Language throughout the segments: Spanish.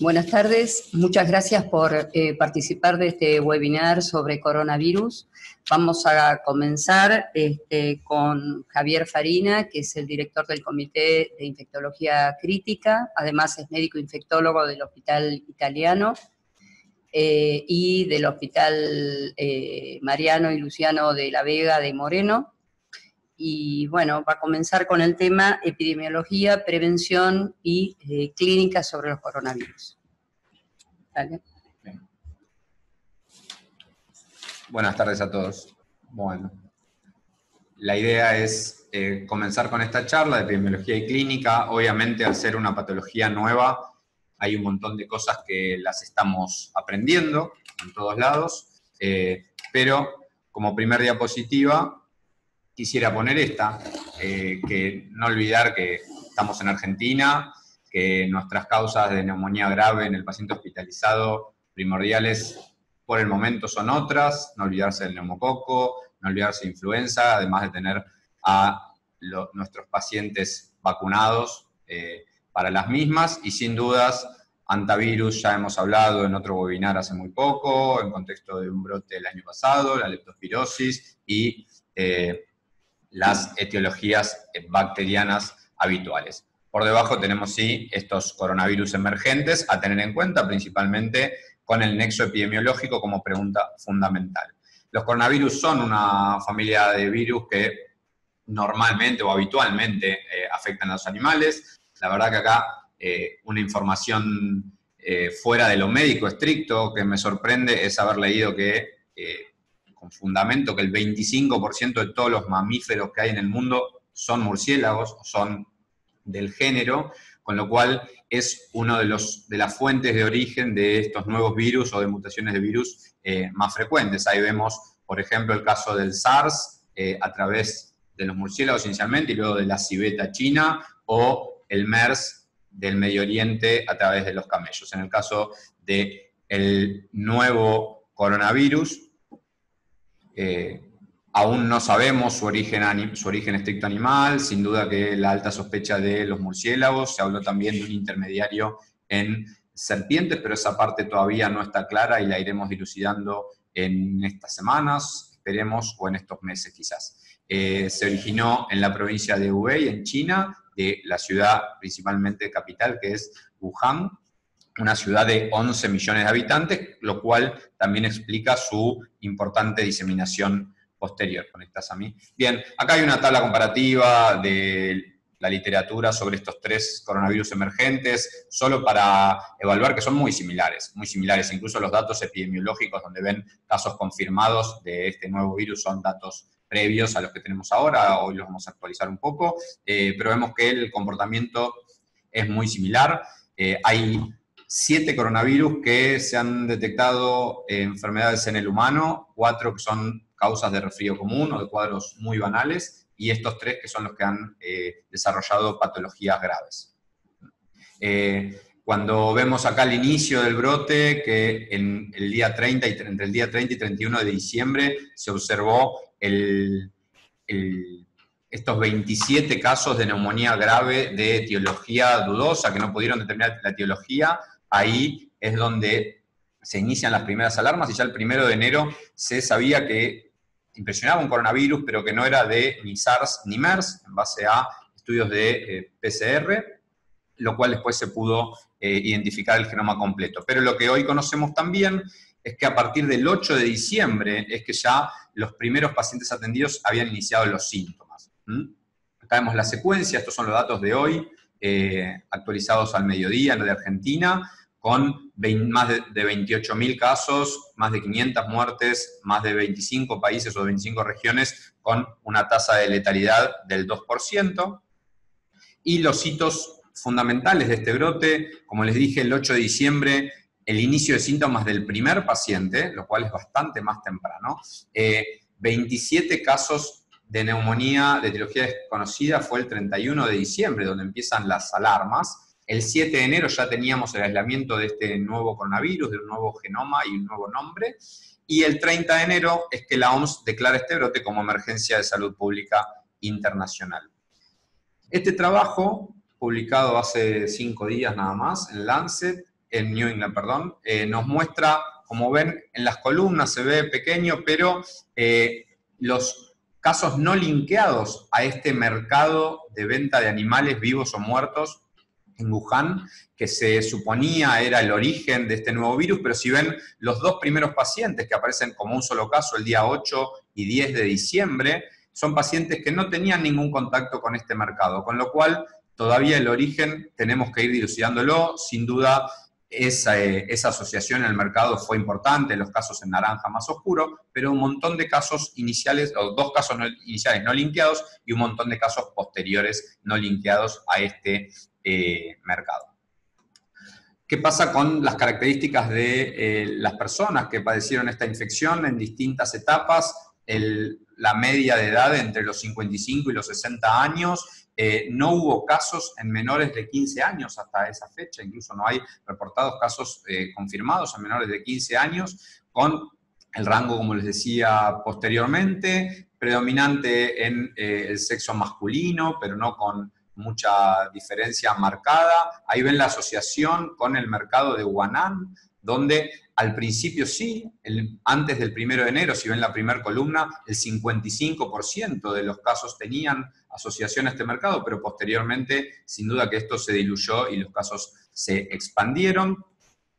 Buenas tardes, muchas gracias por participar de este webinar sobre coronavirus. Vamos a comenzar con Javier Farina, que es el director del Comité de Infectología Crítica, además es médico infectólogo del Hospital Italiano y del Hospital Mariano y Luciano de la Vega de Moreno. Y bueno, va a comenzar con el tema epidemiología, prevención y clínica sobre los coronavirus. Dale. Bien. Buenas tardes a todos. Bueno, la idea es comenzar con esta charla de epidemiología y clínica. Obviamente, al ser una patología nueva, hay un montón de cosas que las estamos aprendiendo en todos lados, pero como primer diapositiva quisiera poner esta, que no olvidar que estamos en Argentina, que nuestras causas de neumonía grave en el paciente hospitalizado primordiales por el momento son otras, no olvidarse del neumococo, no olvidarse de influenza, además de tener a nuestros pacientes vacunados para las mismas, y sin dudas, antivirus ya hemos hablado en otro webinar hace muy poco, en contexto de un brote el año pasado, la leptospirosis y las etiologías bacterianas habituales. Por debajo tenemos, sí, estos coronavirus emergentes a tener en cuenta, principalmente con el nexo epidemiológico como pregunta fundamental. Los coronavirus son una familia de virus que normalmente o habitualmente afectan a los animales. La verdad que acá una información fuera de lo médico estricto que me sorprende es haber leído que con fundamento que el 25% de todos los mamíferos que hay en el mundo son murciélagos, son del género, con lo cual es uno de las fuentes de origen de estos nuevos virus o de mutaciones de virus más frecuentes. Ahí vemos, por ejemplo, el caso del SARS a través de los murciélagos inicialmente y luego de la civeta china, o el MERS del Medio Oriente a través de los camellos. En el caso del nuevo coronavirus, aún no sabemos su origen estricto animal, sin duda que la alta sospecha de los murciélagos, se habló también de un intermediario en serpientes, pero esa parte todavía no está clara y la iremos dilucidando en estas semanas, esperemos, o en estos meses quizás. Se originó en la provincia de Hubei, en China, de la ciudad principalmente capital, que es Wuhan, una ciudad de 11 millones de habitantes, lo cual también explica su importante diseminación posterior. ¿Conectas a mí? Bien, acá hay una tabla comparativa de la literatura sobre estos tres coronavirus emergentes, solo para evaluar que son muy similares, incluso los datos epidemiológicos donde ven casos confirmados de este nuevo virus son datos previos a los que tenemos ahora, hoy los vamos a actualizar un poco, pero vemos que el comportamiento es muy similar. Hay 7 coronavirus que se han detectado enfermedades en el humano, 4 que son causas de resfrío común o de cuadros muy banales, y estos 3 que son los que han desarrollado patologías graves. Cuando vemos acá el inicio del brote, que entre el día 30 y 31 de diciembre se observó estos 27 casos de neumonía grave de etiología dudosa, que no pudieron determinar la etiología, ahí es donde se inician las primeras alarmas, y ya el 1 de enero se sabía que impresionaba un coronavirus, pero que no era de ni SARS ni MERS, en base a estudios de PCR, lo cual después se pudo identificar el genoma completo. Pero lo que hoy conocemos también es que a partir del 8 de diciembre es que ya los primeros pacientes atendidos habían iniciado los síntomas. Acá vemos la secuencia, estos son los datos de hoy, actualizados al mediodía, en lo de Argentina, con más de 28.000 casos, más de 500 muertes, más de 25 países o 25 regiones, con una tasa de letalidad del 2%. Y los hitos fundamentales de este brote, como les dije, el 8 de diciembre, el inicio de síntomas del primer paciente, lo cual es bastante más temprano, 27 casos de neumonía de etiología desconocida fue el 31 de diciembre, donde empiezan las alarmas. El 7 de enero ya teníamos el aislamiento de este nuevo coronavirus, de un nuevo genoma y un nuevo nombre. Y el 30 de enero es que la OMS declara este brote como emergencia de salud pública internacional. Este trabajo, publicado hace 5 días nada más en Lancet, en New England, perdón, nos muestra, como ven, en las columnas se ve pequeño, pero los casos no linkeados a este mercado de venta de animales vivos o muertos en Wuhan, que se suponía era el origen de este nuevo virus, pero si ven los dos primeros pacientes que aparecen como un solo caso el día 8 y 10 de diciembre, son pacientes que no tenían ningún contacto con este mercado, con lo cual todavía el origen tenemos que ir dilucidándolo. Sin duda, esa asociación en el mercado fue importante, los casos en naranja más oscuro, pero un montón de casos iniciales, o dos casos iniciales no linkeados, y un montón de casos posteriores no linkeados a este mercado. ¿Qué pasa con las características de las personas que padecieron esta infección en distintas etapas? La media de edad entre los 55 y los 60 años, no hubo casos en menores de 15 años hasta esa fecha, incluso no hay reportados casos confirmados en menores de 15 años, con el rango, como les decía posteriormente, predominante en el sexo masculino, pero no con mucha diferencia marcada. Ahí ven la asociación con el mercado de Huanan, donde al principio sí, antes del 1 de enero, si ven la primera columna, el 55% de los casos tenían asociación a este mercado, pero posteriormente, sin duda que esto se diluyó y los casos se expandieron.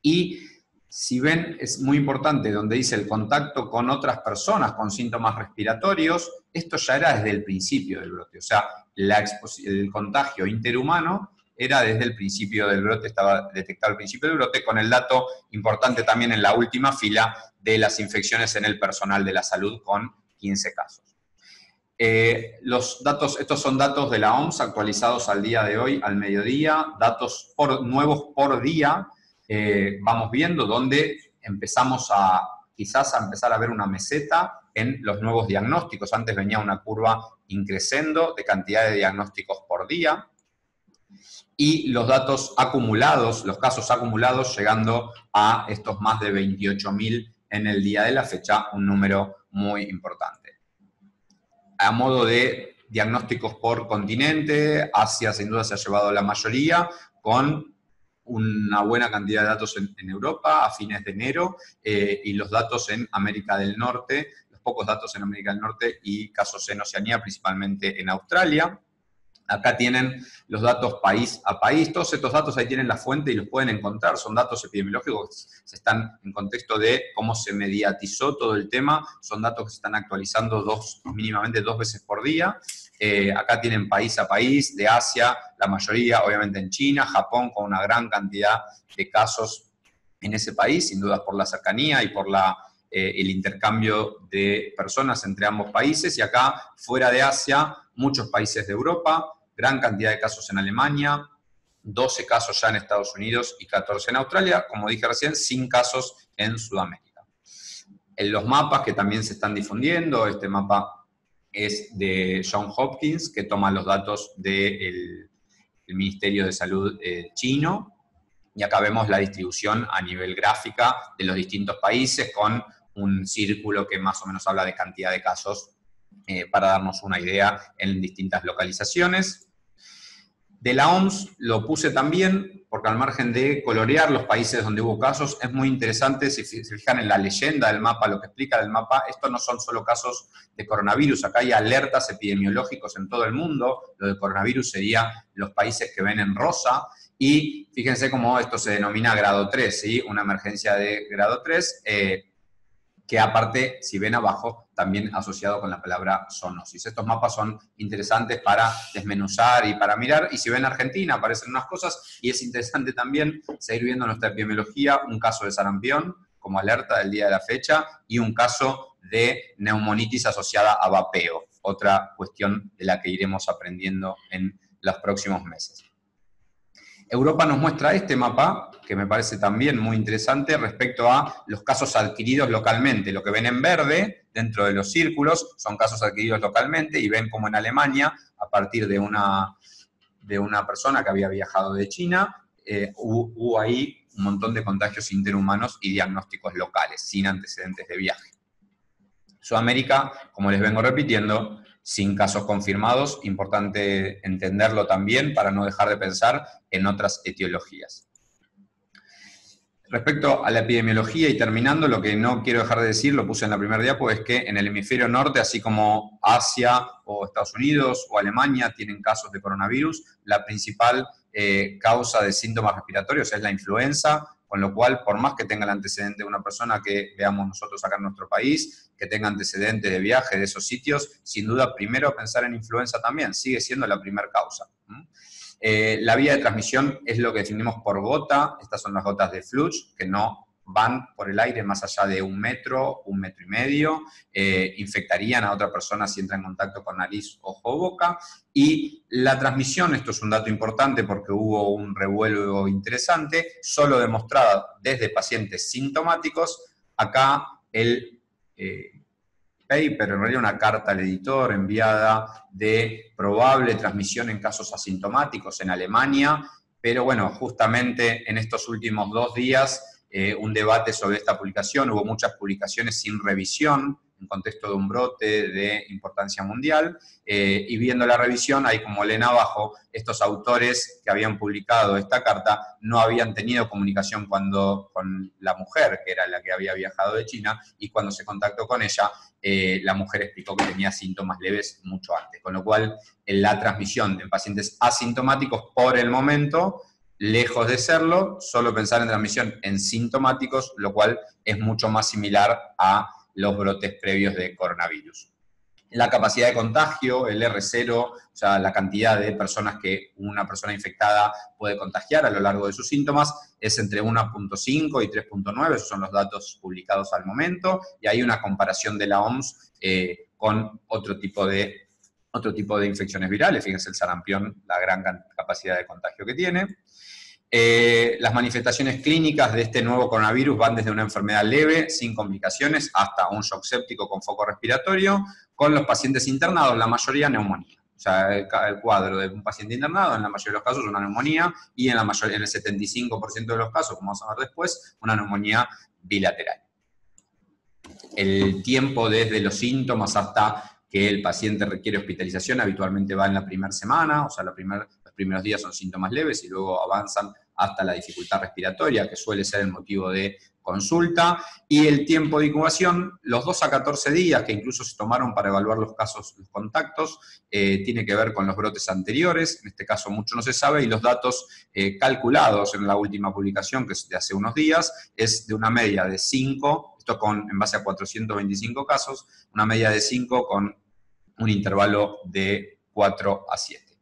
Y si ven, es muy importante donde dice el contacto con otras personas con síntomas respiratorios, esto ya era desde el principio del brote, o sea, el contagio interhumano era desde el principio del brote, estaba detectado al principio del brote, con el dato importante también en la última fila de las infecciones en el personal de la salud, con 15 casos. Los datos, estos son datos de la OMS actualizados al día de hoy, al mediodía, datos nuevos por día. Vamos viendo donde empezamos quizás a empezar a ver una meseta en los nuevos diagnósticos. Antes venía una curva increciendo de cantidad de diagnósticos por día. Y los datos acumulados, los casos acumulados, llegando a estos más de 28.000 en el día de la fecha, un número muy importante. A modo de diagnósticos por continente, Asia sin duda se ha llevado la mayoría, con una buena cantidad de datos en Europa a fines de enero, y los datos en América del Norte, los pocos datos en América del Norte y casos en Oceanía, principalmente en Australia. Acá tienen los datos país a país. Todos estos datos ahí tienen la fuente y los pueden encontrar. Son datos epidemiológicos que se están en contexto de cómo se mediatizó todo el tema. Son datos que se están actualizando mínimamente 2 veces por día. Acá tienen país a país, de Asia, la mayoría obviamente en China, Japón, con una gran cantidad de casos en ese país, sin duda por la cercanía y por el intercambio de personas entre ambos países. Y acá, fuera de Asia, muchos países de Europa, gran cantidad de casos en Alemania, 12 casos ya en Estados Unidos y 14 en Australia, como dije recién, sin casos en Sudamérica. En los mapas que también se están difundiendo, este mapa es de Johns Hopkins, que toma los datos del Ministerio de Salud chino, y acá vemos la distribución a nivel gráfica de los distintos países, con un círculo que más o menos habla de cantidad de casos, para darnos una idea en distintas localizaciones. De la OMS lo puse también, porque al margen de colorear los países donde hubo casos, es muy interesante, si se fijan en la leyenda del mapa, lo que explica del mapa, estos no son solo casos de coronavirus, acá hay alertas epidemiológicos en todo el mundo. Lo de coronavirus sería los países que ven en rosa, y fíjense cómo esto se denomina grado 3, ¿sí? Una emergencia de grado 3, que aparte, si ven abajo, también asociado con la palabra zoonosis. Estos mapas son interesantes para desmenuzar y para mirar, y si ven Argentina aparecen unas cosas, y es interesante también seguir viendo nuestra epidemiología, un caso de sarampión como alerta del día de la fecha, y un caso de neumonitis asociada a vapeo, otra cuestión de la que iremos aprendiendo en los próximos meses. Europa nos muestra este mapa, que me parece también muy interesante, respecto a los casos adquiridos localmente. Lo que ven en verde, dentro de los círculos, son casos adquiridos localmente, y ven como en Alemania, a partir de una persona que había viajado de China, hubo ahí un montón de contagios interhumanos y diagnósticos locales, sin antecedentes de viaje. Sudamérica, como les vengo repitiendo, sin casos confirmados, importante entenderlo también para no dejar de pensar en otras etiologías. Respecto a la epidemiología y terminando, lo que no quiero dejar de decir, lo puse en la primera diapo, es que en el hemisferio norte, así como Asia o Estados Unidos o Alemania tienen casos de coronavirus, la principal causa de síntomas respiratorios es la influenza, con lo cual, por más que tenga el antecedente de una persona que veamos nosotros acá en nuestro país, que tenga antecedentes de viaje de esos sitios, sin duda primero pensar en influenza también, sigue siendo la primera causa. La vía de transmisión es lo que definimos por gota. Estas son las gotas de Fluch, que no van por el aire más allá de 1 metro, 1,5 metros, infectarían a otra persona si entra en contacto con nariz, ojo o boca. Y la transmisión, esto es un dato importante porque hubo un revuelo interesante, solo demostrada desde pacientes sintomáticos. Acá el paper, en realidad una carta al editor enviada de probable transmisión en casos asintomáticos en Alemania, pero bueno, justamente en estos últimos 2 días, un debate sobre esta publicación, hubo muchas publicaciones sin revisión, en contexto de un brote de importancia mundial, y viendo la revisión, ahí como leen abajo, estos autores que habían publicado esta carta no habían tenido comunicación con la mujer, que era la que había viajado de China, y cuando se contactó con ella, la mujer explicó que tenía síntomas leves mucho antes, con lo cual la transmisión en pacientes asintomáticos por el momento, lejos de serlo, solo pensar en transmisión en sintomáticos, lo cual es mucho más similar a los brotes previos de coronavirus. La capacidad de contagio, el R0, o sea, la cantidad de personas que una persona infectada puede contagiar a lo largo de sus síntomas, es entre 1.5 y 3.9, esos son los datos publicados al momento, y hay una comparación de la OMS con otro tipo de infecciones virales. Fíjense el sarampión, la gran capacidad de contagio que tiene. Las manifestaciones clínicas de este nuevo coronavirus van desde una enfermedad leve, sin complicaciones, hasta un shock séptico con foco respiratorio. Con los pacientes internados, la mayoría neumonía. O sea, el cuadro de un paciente internado, en la mayoría de los casos, una neumonía, y en el 75% de los casos, como vamos a ver después, una neumonía bilateral. El tiempo desde los síntomas hasta que el paciente requiere hospitalización habitualmente va en la primera semana, o sea, los primeros días son síntomas leves y luego avanzan hasta la dificultad respiratoria, que suele ser el motivo de consulta, y el tiempo de incubación, los 2 a 14 días que incluso se tomaron para evaluar los casos, los contactos, tiene que ver con los brotes anteriores, en este caso mucho no se sabe, y los datos calculados en la última publicación, que es de hace unos días, es de una media de 5, esto en base a 425 casos, una media de 5 con un intervalo de 4 a 7.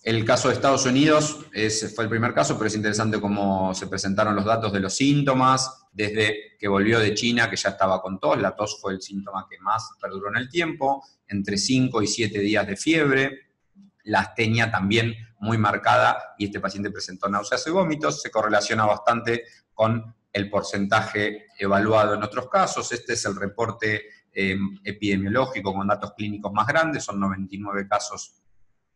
El caso de Estados Unidos fue el primer caso, pero es interesante cómo se presentaron los datos de los síntomas, desde que volvió de China, que ya estaba con tos. La tos fue el síntoma que más perduró en el tiempo, entre 5 y 7 días de fiebre. La astenia también muy marcada, y este paciente presentó náuseas y vómitos. Se correlaciona bastante con el porcentaje evaluado en otros casos. Este es el reporte epidemiológico con datos clínicos más grandes, son 99 casos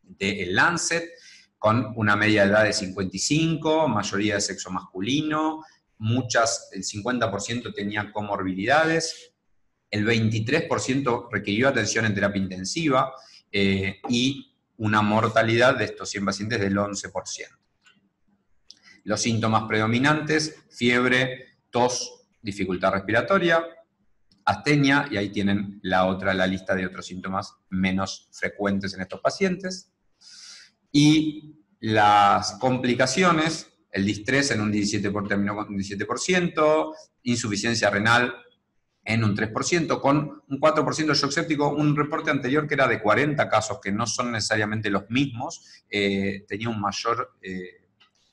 del Lancet, con una media de edad de 55, mayoría de sexo masculino, el 50% tenía comorbilidades, el 23% requirió atención en terapia intensiva y una mortalidad de estos 100 pacientes del 11%. Los síntomas predominantes: fiebre, tos, dificultad respiratoria, astenia, y ahí tienen la lista de otros síntomas menos frecuentes en estos pacientes. Y las complicaciones: el distrés en un 17%, insuficiencia renal en un 3%, con un 4% de shock séptico. Un reporte anterior que era de 40 casos, que no son necesariamente los mismos, tenía un mayor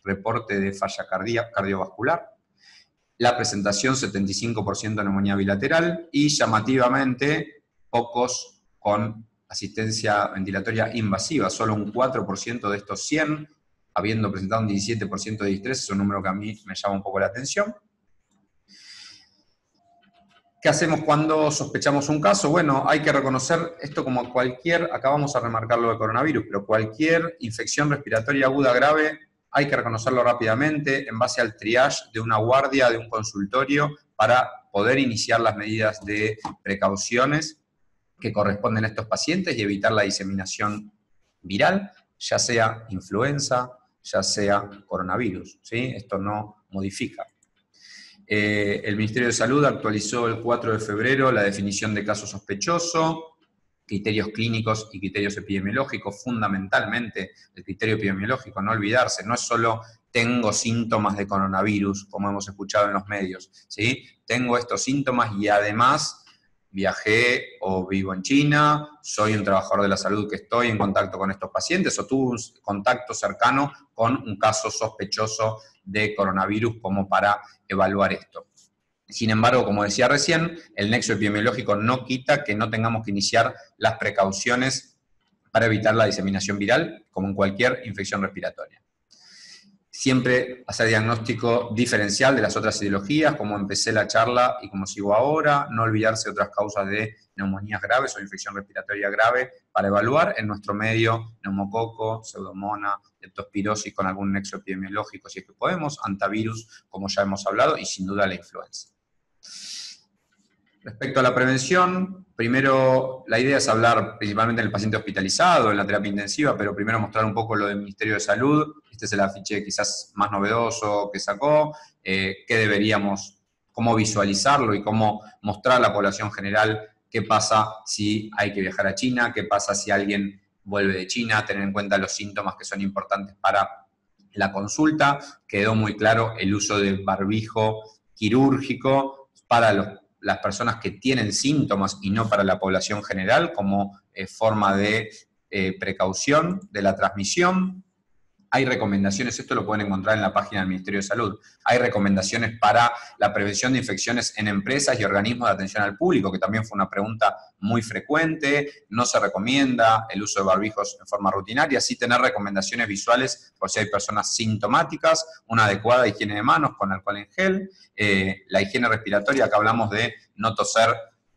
reporte de falla cardiovascular. La presentación: 75% de neumonía bilateral, y llamativamente pocos con asistencia ventilatoria invasiva, solo un 4% de estos 100, habiendo presentado un 17% de distrés. Es un número que a mí me llama un poco la atención. ¿Qué hacemos cuando sospechamos un caso? Bueno, hay que reconocer esto como acá vamos a remarcar lo de coronavirus, pero cualquier infección respiratoria aguda grave hay que reconocerlo rápidamente en base al triage de una guardia, de un consultorio, para poder iniciar las medidas de precauciones que corresponden a estos pacientes y evitar la diseminación viral, ya sea influenza, ya sea coronavirus, ¿sí? Esto no modifica. El Ministerio de Salud actualizó el 4 de febrero la definición de caso sospechoso, criterios clínicos y criterios epidemiológicos, fundamentalmente el criterio epidemiológico, no olvidarse, no es solo tengo síntomas de coronavirus, como hemos escuchado en los medios, ¿sí? Tengo estos síntomas y además viajé o vivo en China, soy un trabajador de la salud que estoy en contacto con estos pacientes o tuve un contacto cercano con un caso sospechoso de coronavirus como para evaluar esto. Sin embargo, como decía recién, el nexo epidemiológico no quita que no tengamos que iniciar las precauciones para evitar la diseminación viral, como en cualquier infección respiratoria. Siempre hacer diagnóstico diferencial de las otras etiologías, como empecé la charla y como sigo ahora, no olvidarse de otras causas de neumonías graves o infección respiratoria grave para evaluar en nuestro medio neumococo, pseudomonas, leptospirosis con algún nexo epidemiológico, si es que podemos, antivirus, como ya hemos hablado, y sin duda la influenza. Respecto a la prevención, primero la idea es hablar principalmente en el paciente hospitalizado, en la terapia intensiva, pero primero mostrar un poco lo del Ministerio de Salud. Este es el afiche quizás más novedoso que sacó, qué deberíamos, cómo visualizarlo y cómo mostrar a la población general qué pasa si hay que viajar a China, qué pasa si alguien vuelve de China, tener en cuenta los síntomas que son importantes para la consulta. Quedó muy claro el uso de barbijo quirúrgico para las personas que tienen síntomas y no para la población general como forma de precaución de la transmisión. Hay recomendaciones, esto lo pueden encontrar en la página del Ministerio de Salud, hay recomendaciones para la prevención de infecciones en empresas y organismos de atención al público, que también fue una pregunta muy frecuente. No se recomienda el uso de barbijos en forma rutinaria, sí tener recomendaciones visuales por si hay personas sintomáticas, una adecuada higiene de manos con alcohol en gel, la higiene respiratoria, acá hablamos de no toser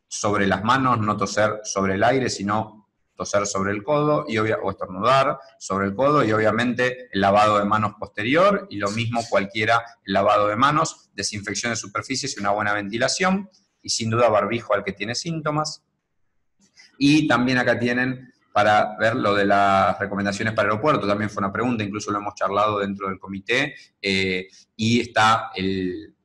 sobre las manos, no toser sobre el aire, sino toser sobre el codo o estornudar sobre el codo, y obviamente el lavado de manos posterior, y lo mismo cualquiera el lavado de manos, desinfección de superficies y una buena ventilación, y sin duda barbijo al que tiene síntomas. Y también acá tienen para ver lo de las recomendaciones para el aeropuerto, también fue una pregunta, incluso lo hemos charlado dentro del comité, y está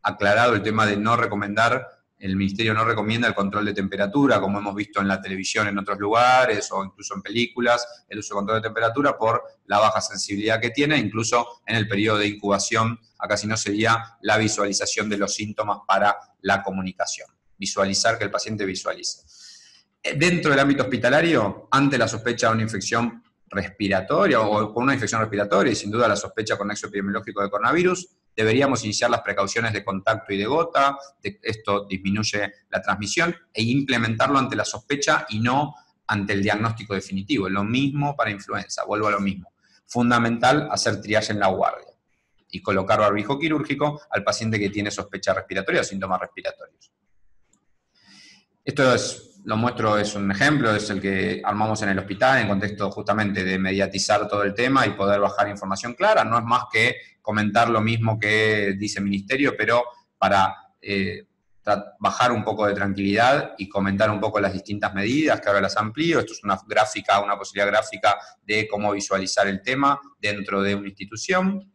aclarado el tema de no recomendar. El Ministerio no recomienda el control de temperatura, como hemos visto en la televisión en otros lugares o incluso en películas, el uso de control de temperatura por la baja sensibilidad que tiene, incluso en el periodo de incubación, acá si no sería la visualización de los síntomas para la comunicación, visualizar, que el paciente visualice. Dentro del ámbito hospitalario, ante la sospecha de una infección respiratoria o con una infección respiratoria y sin duda la sospecha con nexo epidemiológico de coronavirus, deberíamos iniciar las precauciones de contacto y de gota, esto disminuye la transmisión, e implementarlo ante la sospecha y no ante el diagnóstico definitivo. Lo mismo para influenza, vuelvo a lo mismo. Fundamental hacer triaje en la guardia y colocar barbijo quirúrgico al paciente que tiene sospecha respiratoria o síntomas respiratorios. Esto lo muestro, es un ejemplo, es el que armamos en el hospital en contexto justamente de mediatizar todo el tema y poder bajar información clara. No es más que comentar lo mismo que dice el Ministerio, pero para bajar un poco de tranquilidad y comentar un poco las distintas medidas, que ahora las amplío. Esto es una gráfica, una posibilidad gráfica de cómo visualizar el tema dentro de una institución.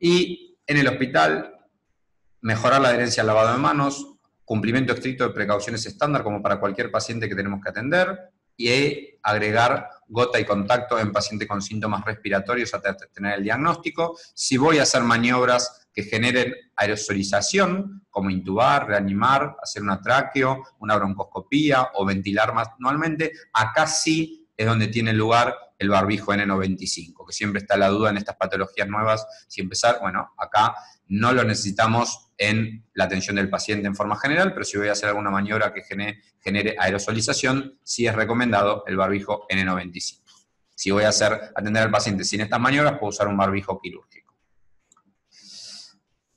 Y en el hospital, mejorar la adherencia al lavado de manos, cumplimiento estricto de precauciones estándar como para cualquier paciente que tenemos que atender, y agregar gota y contacto en paciente con síntomas respiratorios hasta tener el diagnóstico. Si voy a hacer maniobras que generen aerosolización, como intubar, reanimar, hacer una traqueo, una broncoscopía o ventilar manualmente, acá sí es donde tiene lugar el barbijo N95, que siempre está la duda en estas patologías nuevas, si empezar, bueno, acá no lo necesitamos en la atención del paciente en forma general, pero si voy a hacer alguna maniobra que genere aerosolización, sí es recomendado el barbijo N95. Si voy a atender al paciente sin estas maniobras, puedo usar un barbijo quirúrgico.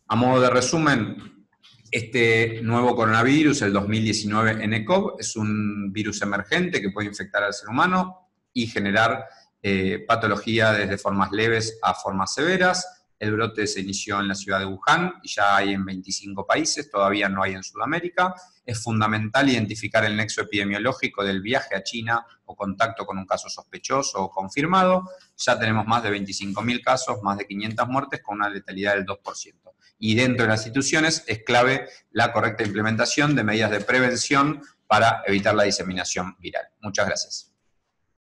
A modo de resumen, este nuevo coronavirus, el 2019 nCoV, es un virus emergente que puede infectar al ser humano y generar patología desde formas leves a formas severas. El brote se inició en la ciudad de Wuhan y ya hay en 25 países, todavía no hay en Sudamérica. Es fundamental identificar el nexo epidemiológico del viaje a China o contacto con un caso sospechoso o confirmado. Ya tenemos más de 25.000 casos, más de 500 muertes con una letalidad del 2%. Y dentro de las instituciones es clave la correcta implementación de medidas de prevención para evitar la diseminación viral. Muchas gracias.